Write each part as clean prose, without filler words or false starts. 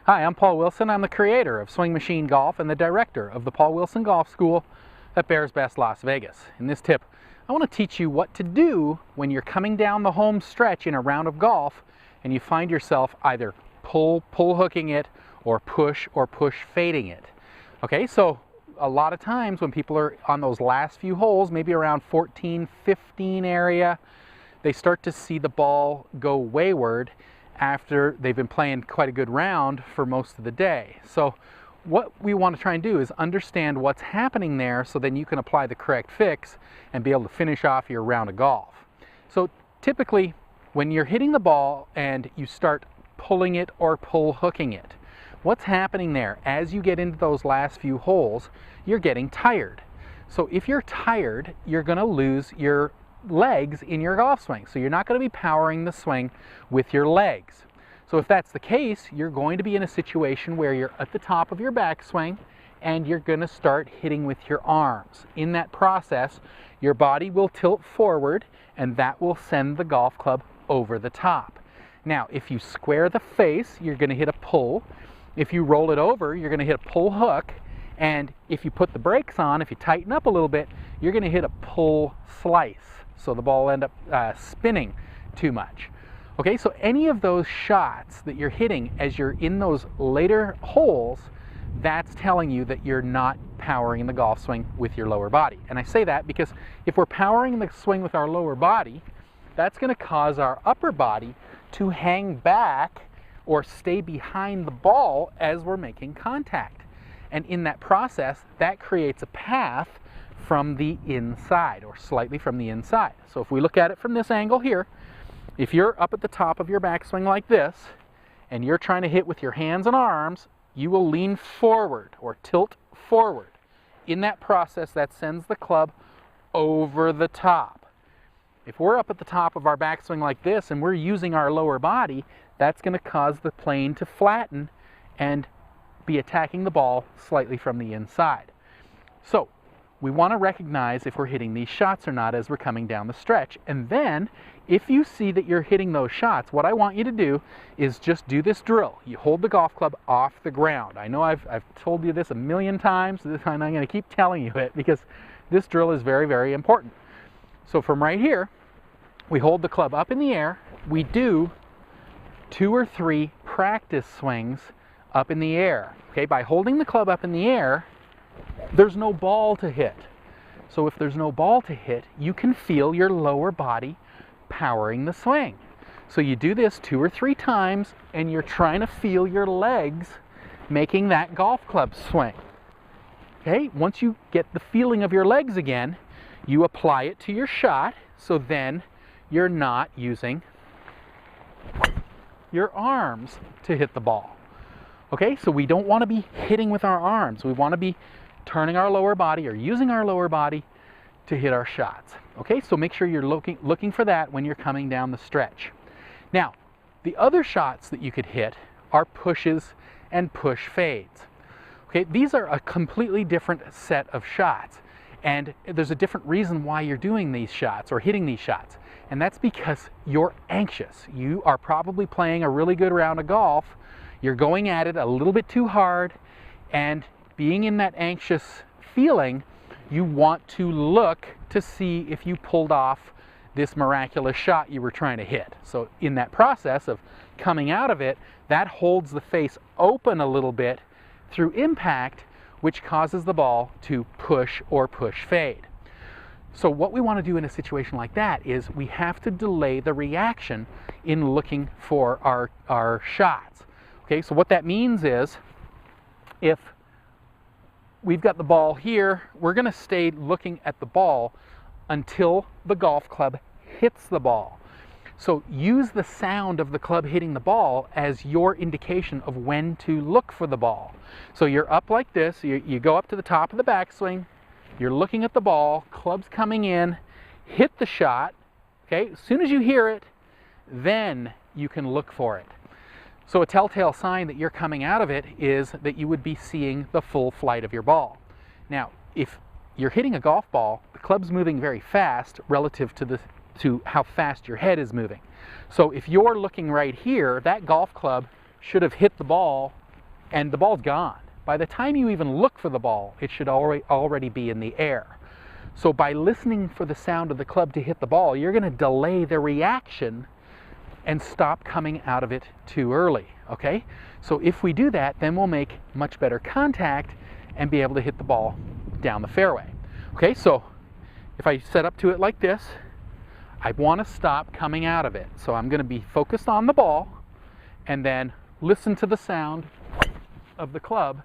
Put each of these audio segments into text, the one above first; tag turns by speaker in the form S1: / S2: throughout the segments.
S1: Hi, I'm Paul Wilson. I'm the creator of Swing Machine Golf and the director of the Paul Wilson Golf School at Bears Best Las Vegas. In this tip, I want to teach you what to do when you're coming down the home stretch in a round of golf and you find yourself either pull hooking it or push fading it. Okay, so a lot of times when people are on those last few holes, maybe around 14, 15 area, they start to see the ball go wayward after they've been playing quite a good round for most of the day. So what we want to try and do is understand what's happening there so then you can apply the correct fix and be able to finish off your round of golf. So typically when you're hitting the ball and you start pulling it or pull hooking it, what's happening there as you get into those last few holes, you're getting tired. So if you're tired, you're going to lose your legs in your golf swing. So you're not going to be powering the swing with your legs. So if that's the case, you're going to be in a situation where you're at the top of your backswing and you're going to start hitting with your arms. In that process, your body will tilt forward and that will send the golf club over the top. Now, if you square the face, you're going to hit a pull. If you roll it over, you're going to hit a pull hook. And if you put the brakes on, if you tighten up a little bit, you're going to hit a pull slice. So the ball will end up spinning too much. Okay, so any of those shots that you're hitting as you're in those later holes, that's telling you that you're not powering the golf swing with your lower body. And I say that because if we're powering the swing with our lower body, that's going to cause our upper body to hang back or stay behind the ball as we're making contact. And in that process, that creates a path from the inside or slightly from the inside. So if we look at it from this angle here, if you're up at the top of your backswing like this and you're trying to hit with your hands and arms, you will lean forward or tilt forward. In that process, that sends the club over the top. If we're up at the top of our backswing like this and we're using our lower body, that's going to cause the plane to flatten and be attacking the ball slightly from the inside. So we want to recognize if we're hitting these shots or not as we're coming down the stretch. And then if you see that you're hitting those shots, what I want you to do is just do this drill. You hold the golf club off the ground. I know I've told you this a million times, and I'm going to keep telling you it because this drill is very, very important. So from right here, we hold the club up in the air. We do 2 or 3 practice swings up in the air. Okay, by holding the club up in the air, there's no ball to hit. So if there's no ball to hit, you can feel your lower body powering the swing. So you do this 2 or 3 times and you're trying to feel your legs making that golf club swing. Okay, once you get the feeling of your legs again, you apply it to your shot so then you're not using your arms to hit the ball. Okay, so we don't want to be hitting with our arms. We want to be turning our lower body or using our lower body to hit our shots. Okay, so make sure you're looking for that when you're coming down the stretch. Now, the other shots that you could hit are pushes and push fades. Okay, these are a completely different set of shots. And there's a different reason why you're doing these shots or hitting these shots. And that's because you're anxious. You are probably playing a really good round of golf. You're going at it a little bit too hard, and being in that anxious feeling, you want to look to see if you pulled off this miraculous shot you were trying to hit. So in that process of coming out of it, that holds the face open a little bit through impact, which causes the ball to push or push fade. So what we want to do in a situation like that is we have to delay the reaction in looking for our shots. Okay, so what that means is if we've got the ball here, we're going to stay looking at the ball until the golf club hits the ball. So use the sound of the club hitting the ball as your indication of when to look for the ball. So you're up like this, you go up to the top of the backswing, you're looking at the ball, club's coming in, hit the shot. Okay, as soon as you hear it, then you can look for it. So a telltale sign that you're coming out of it is that you would be seeing the full flight of your ball. Now, if you're hitting a golf ball, the club's moving very fast relative to how fast your head is moving. So if you're looking right here, that golf club should have hit the ball and the ball's gone. By the time you even look for the ball, it should already be in the air. So by listening for the sound of the club to hit the ball, you're going to delay the reaction and stop coming out of it too early, okay? So if we do that, then we'll make much better contact and be able to hit the ball down the fairway. Okay, so if I set up to it like this, I want to stop coming out of it. So I'm going to be focused on the ball and then listen to the sound of the club,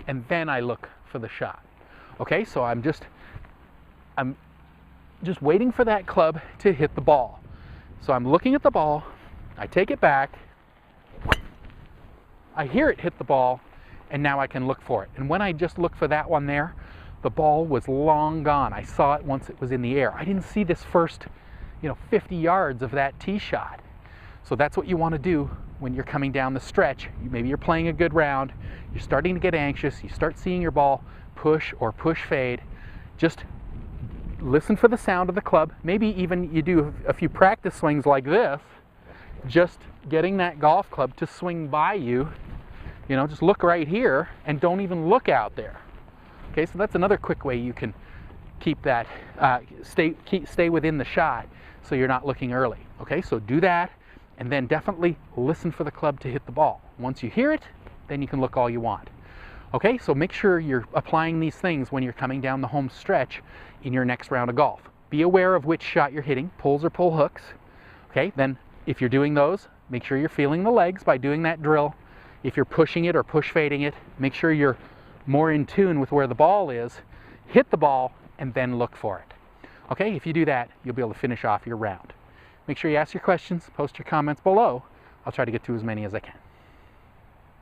S1: and then I look for the shot. Okay, so I'm just waiting for that club to hit the ball. So I'm looking at the ball, I take it back, I hear it hit the ball, and now I can look for it. And when I just looked for that one there, the ball was long gone. I saw it once it was in the air. I didn't see this first, 50 yards of that tee shot. So that's what you want to do when you're coming down the stretch. Maybe you're playing a good round, you're starting to get anxious, you start seeing your ball push or push fade. Just listen for the sound of the club. Maybe even you do a few practice swings like this, just getting that golf club to swing by you. Just look right here and don't even look out there. Okay, so that's another quick way you can keep that, stay within the shot so you're not looking early. Okay, so do that, and then definitely listen for the club to hit the ball. Once you hear it, then you can look all you want. Okay, so make sure you're applying these things when you're coming down the home stretch in your next round of golf. Be aware of which shot you're hitting, pulls or pull hooks. Okay, then if you're doing those, make sure you're feeling the legs by doing that drill. If you're pushing it or push fading it, make sure you're more in tune with where the ball is. Hit the ball and then look for it. Okay, if you do that, you'll be able to finish off your round. Make sure you ask your questions, post your comments below. I'll try to get to as many as I can.